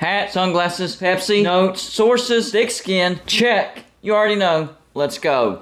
Hat, sunglasses, Pepsi, notes, sources, thick skin. Check. You already know. Let's go.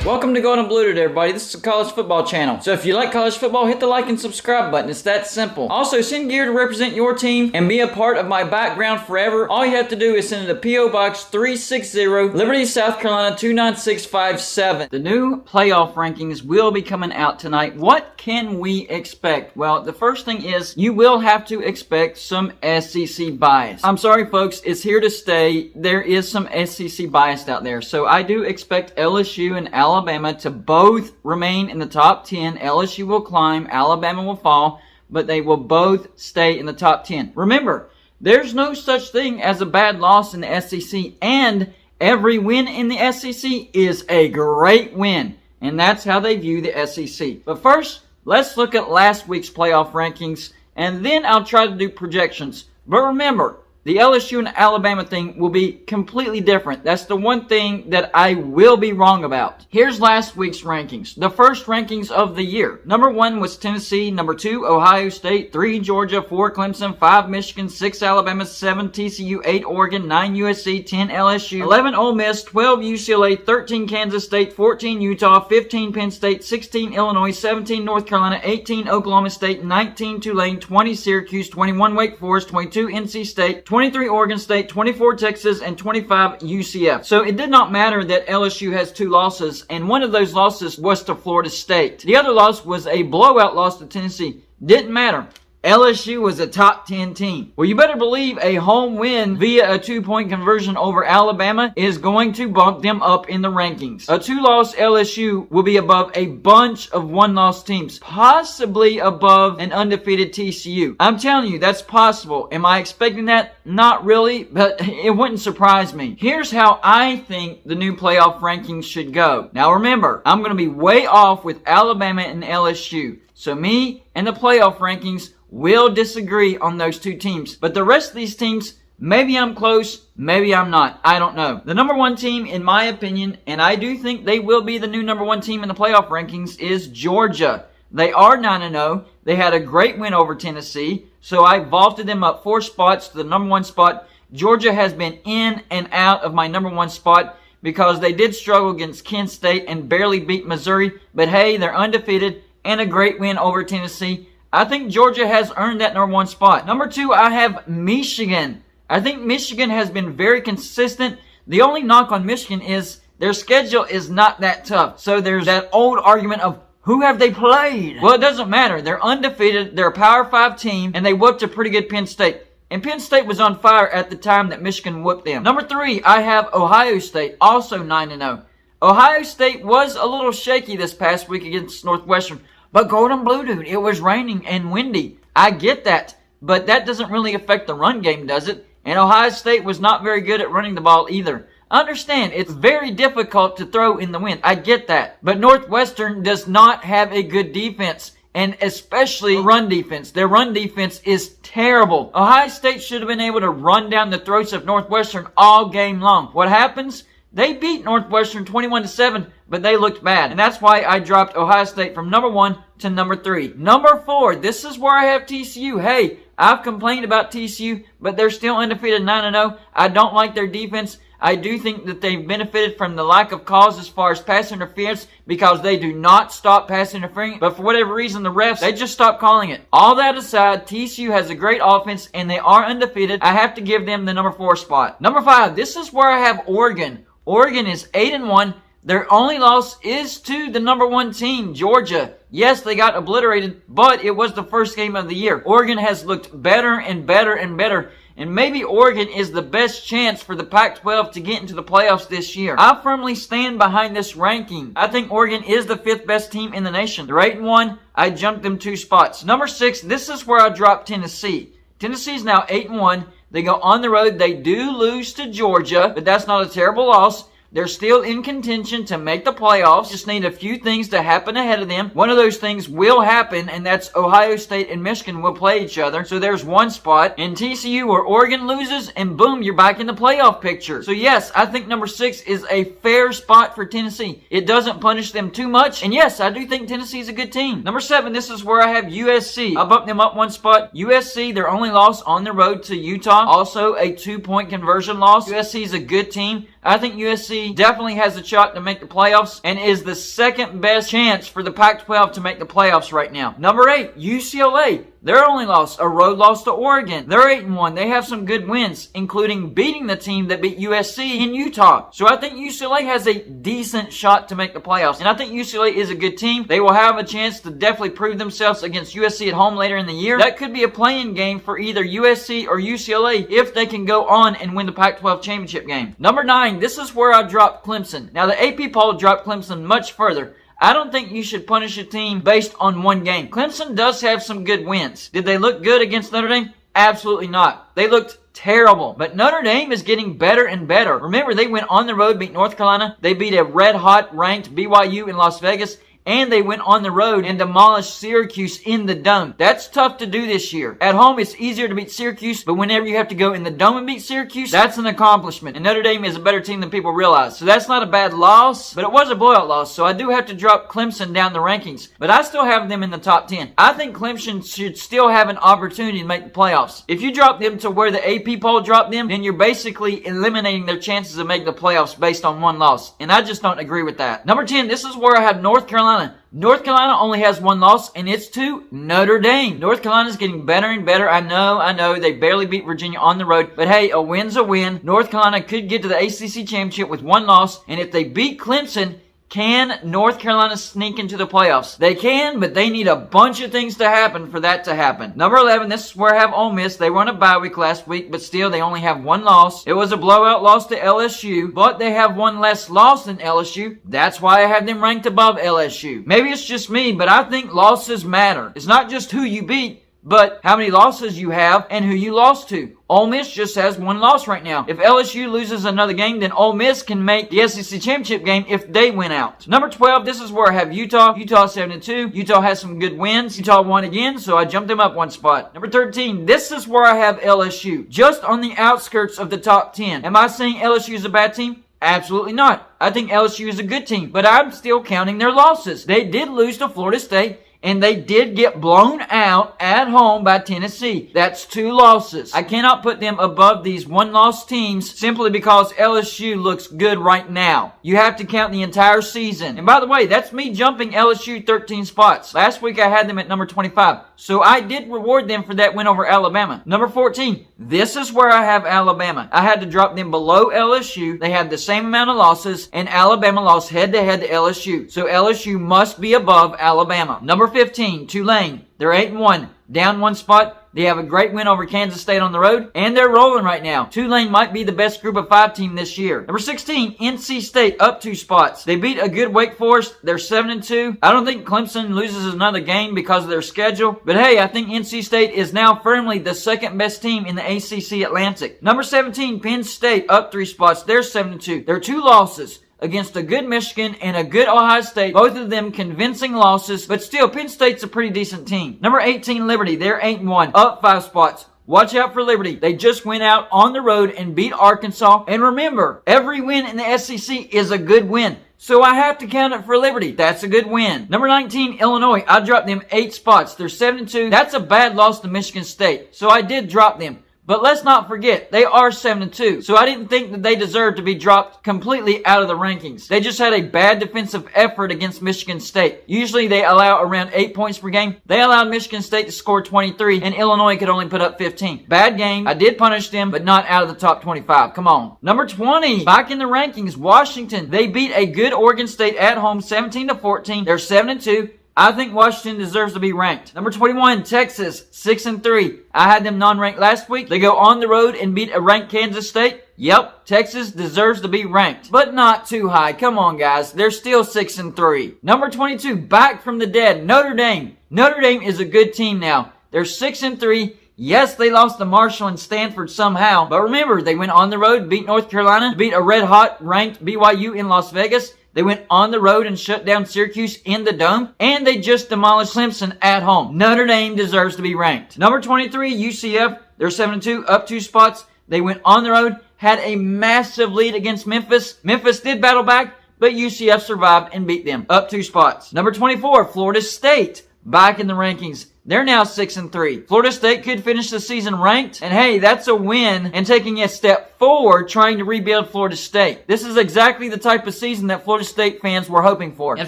Welcome to Gold and Blue today, everybody. This is a college football channel. So if you like college football, hit the like and subscribe button. It's that simple. Also, send gear to represent your team and be a part of my background forever. All you have to do is send it to P.O. Box 360, Liberty, South Carolina 29657. The new playoff rankings will be coming out tonight. What can we expect? Well, the first thing is you will have to expect some SEC bias. I'm sorry, folks. It's here to stay. There is some SEC bias out there. So I do expect LSU and Alabama to both remain in the top 10. LSU will climb, Alabama will fall, but they will both stay in the top 10. Remember, there's no such thing as a bad loss in the SEC, and every win in the SEC is a great win, and that's how they view the SEC. But first, let's look at last week's playoff rankings, and then I'll try to do projections. But remember, the LSU and Alabama thing will be completely different. That's the one thing that I will be wrong about. Here's last week's rankings. The first rankings of the year. Number 1 was Tennessee. Number 2, Ohio State. 3, Georgia. 4, Clemson. 5, Michigan. 6, Alabama. 7, TCU. 8, Oregon. 9, USC. 10, LSU. 11, Ole Miss. 12, UCLA. 13, Kansas State. 14, Utah. 15, Penn State. 16, Illinois. 17, North Carolina. 18, Oklahoma State. 19, Tulane. 20, Syracuse. 21, Wake Forest. 22, NC State. 23 Oregon State, 24 Texas, and 25 UCF. So it did not matter that LSU has 2 losses, and one of those losses was to Florida State. The other loss was a blowout loss to Tennessee. Didn't matter. LSU was a top 10 team. Well, you better believe a home win via a 2-point conversion over Alabama is going to bump them up in the rankings. A 2-loss LSU will be above a bunch of 1-loss teams, possibly above an undefeated TCU. I'm telling you, that's possible. Am I expecting that? Not really, but it wouldn't surprise me. Here's how I think the new playoff rankings should go. Now remember, I'm going to be way off with Alabama and LSU. So me and the playoff rankings will disagree on those 2 teams. But the rest of these teams, maybe I'm close, maybe I'm not. I don't know. The number 1 team, in my opinion, and I do think they will be the new number 1 team in the playoff rankings, is Georgia. They are 9-0. They had a great win over Tennessee, so I vaulted them up 4 spots to the number 1 spot. Georgia has been in and out of my number 1 spot because they did struggle against Kent State and barely beat Missouri. But hey, they're undefeated and a great win over Tennessee. I think Georgia has earned that number 1 spot. Number 2, I have Michigan. I think Michigan has been very consistent. The only knock on Michigan is their schedule is not that tough. So there's that old argument of who have they played? Well, it doesn't matter. They're undefeated. They're a Power 5 team, and they whooped a pretty good Penn State. And Penn State was on fire at the time that Michigan whooped them. Number 3, I have Ohio State, also 9-0. Ohio State was a little shaky this past week against Northwestern. But Gold and Blue, dude, it was raining and windy. I get that. But that doesn't really affect the run game, does it? And Ohio State was not very good at running the ball either. Understand, it's very difficult to throw in the wind. I get that. But Northwestern does not have a good defense, and especially run defense. Their run defense is terrible. Ohio State should have been able to run down the throats of Northwestern all game long. What happens? They beat Northwestern 21-7, but they looked bad. And that's why I dropped Ohio State from number 1 to number 3. Number 4, this is where I have TCU. Hey, I've complained about TCU, but they're still undefeated 9-0. I don't like their defense. I do think that they've benefited from the lack of calls as far as pass interference because they do not stop pass interfering. But for whatever reason, the refs, they just stop calling it. All that aside, TCU has a great offense and they are undefeated. I have to give them the number 4 spot. Number 5, this is where I have Oregon. Oregon is 8-1. Their only loss is to the number 1 team, Georgia. Yes, they got obliterated, but it was the first game of the year. Oregon has looked better and better and better. And maybe Oregon is the best chance for the Pac-12 to get into the playoffs this year. I firmly stand behind this ranking. I think Oregon is the 5th best team in the nation. They're 8-1. I jumped them 2 spots. Number 6, this is where I dropped Tennessee. Tennessee is now 8-1. They go on the road. They do lose to Georgia, but that's not a terrible loss. They're still in contention to make the playoffs. Just need a few things to happen ahead of them. One of those things will happen, and that's Ohio State and Michigan will play each other. So there's one spot. And TCU or Oregon loses, and boom, you're back in the playoff picture. So yes, I think number 6 is a fair spot for Tennessee. It doesn't punish them too much. And yes, I do think Tennessee is a good team. Number 7, this is where I have USC. I bumped them up one spot. USC, their only loss on the road to Utah. Also a 2-point conversion loss. USC is a good team. I think USC definitely has a shot to make the playoffs and is the second best chance for the Pac-12 to make the playoffs right now. Number 8, UCLA. Their only loss, a road loss to Oregon. They're 8-1. They have some good wins, including beating the team that beat USC in Utah. So I think UCLA has a decent shot to make the playoffs. And I think UCLA is a good team. They will have a chance to definitely prove themselves against USC at home later in the year. That could be a play-in game for either USC or UCLA if they can go on and win the Pac-12 championship game. Number 9, this is where I dropped Clemson. Now the AP poll dropped Clemson much further. I don't think you should punish a team based on one game. Clemson does have some good wins. Did they look good against Notre Dame? Absolutely not. They looked terrible. But Notre Dame is getting better and better. Remember, they went on the road, beat North Carolina. They beat a red-hot ranked BYU in Las Vegas. And they went on the road and demolished Syracuse in the Dome. That's tough to do this year. At home, it's easier to beat Syracuse, but whenever you have to go in the Dome and beat Syracuse, that's an accomplishment. And Notre Dame is a better team than people realize. So that's not a bad loss, but it was a blowout loss. So I do have to drop Clemson down the rankings. But I still have them in the top 10. I think Clemson should still have an opportunity to make the playoffs. If you drop them to where the AP poll dropped them, then you're basically eliminating their chances of making the playoffs based on one loss. And I just don't agree with that. Number 10, this is where I have North Carolina. North Carolina only has one loss, and it's to Notre Dame. North Carolina's getting better and better. I know. They barely beat Virginia on the road. But hey, a win's a win. North Carolina could get to the ACC championship with one loss, and if they beat Clemson, can North Carolina sneak into the playoffs? They can, but they need a bunch of things to happen for that to happen. Number 11, this is where I have Ole Miss. They were on a bye week last week, but still, they only have one loss. It was a blowout loss to LSU, but they have one less loss than LSU. That's why I have them ranked above LSU. Maybe it's just me, but I think losses matter. It's not just who you beat, but how many losses you have and who you lost to. Ole Miss just has one loss right now. If LSU loses another game, then Ole Miss can make the SEC championship game if they win out. Number 12, this is where I have Utah. Utah 7-2. Utah has some good wins. Utah won again, so I jumped them up one spot. Number 13, this is where I have LSU. Just on the outskirts of the top 10. Am I saying LSU is a bad team? Absolutely not. I think LSU is a good team, but I'm still counting their losses. They did lose to Florida State, and they did get blown out at home by Tennessee. That's 2 losses. I cannot put them above these one-loss teams simply because LSU looks good right now. You have to count the entire season. And by the way, that's me jumping LSU 13 spots. Last week I had them at number 25. So I did reward them for that win over Alabama. Number 14, this is where I have Alabama. I had to drop them below LSU. They had the same amount of losses, and Alabama lost head-to-head to LSU. So LSU must be above Alabama. Number 15, Tulane. They're 8-1. Down one spot. They have a great win over Kansas State on the road, and they're rolling right now. Tulane might be the best group of 5 team this year. Number 16, NC State, up 2 spots. They beat a good Wake Forest. They're 7-2. I don't think Clemson loses another game because of their schedule, but hey, I think NC State is now firmly the second best team in the ACC Atlantic. Number 17, Penn State, up 3 spots. They're 7-2. They're 2 losses against a good Michigan and a good Ohio State. Both of them convincing losses, but still, Penn State's a pretty decent team. Number 18, Liberty. They're 8-1, up 5 spots. Watch out for Liberty. They just went out on the road and beat Arkansas. And remember, every win in the SEC is a good win. So I have to count it for Liberty. That's a good win. Number 19, Illinois. I dropped them 8 spots. They're 7-2. That's a bad loss to Michigan State. So I did drop them. But let's not forget, they are 7-2. So I didn't think that they deserved to be dropped completely out of the rankings. They just had a bad defensive effort against Michigan State. Usually they allow around 8 points per game. They allowed Michigan State to score 23, and Illinois could only put up 15. Bad game. I did punish them, but not out of the top 25. Come on. Number 20, back in the rankings, Washington. They beat a good Oregon State at home, 17-14. They're 7-2. I think Washington deserves to be ranked. Number 21, Texas, 6-3. I had them non-ranked last week. They go on the road and beat a ranked Kansas State. Yep, Texas deserves to be ranked, but not too high. Come on, guys. They're still 6-3. Number 22, back from the dead, Notre Dame. Notre Dame is a good team now. They're 6-3. Yes, they lost to Marshall and Stanford somehow, but remember, they went on the road, beat North Carolina, beat a red-hot ranked BYU in Las Vegas. They went on the road and shut down Syracuse in the Dome, and they just demolished Clemson at home. Notre Dame deserves to be ranked. Number 23, UCF. They're 7-2, up 2 spots. They went on the road, had a massive lead against Memphis. Memphis did battle back, but UCF survived and beat them, up 2 spots. Number 24, Florida State, back in the rankings. They're now 6-3. Florida State could finish the season ranked, and hey, that's a win and taking a step forward trying to rebuild Florida State. This is exactly the type of season that Florida State fans were hoping for. And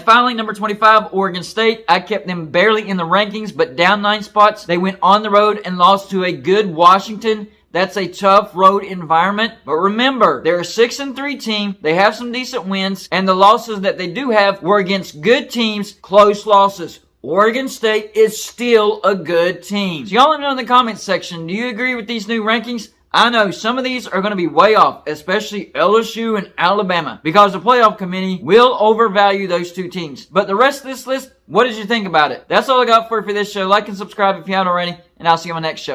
finally, number 25, Oregon State. I kept them barely in the rankings, but down 9 spots. They went on the road and lost to a good Washington. That's a tough road environment. But remember, they're a 6-3 team. They have some decent wins, and the losses that they do have were against good teams, close losses. Oregon State is still a good team. So y'all let me know in the comments section, do you agree with these new rankings? I know some of these are going to be way off, especially LSU and Alabama, because the playoff committee will overvalue those 2 teams. But the rest of this list, what did you think about it? That's all I got for you for this show. Like and subscribe if you haven't already, and I'll see you on the next show.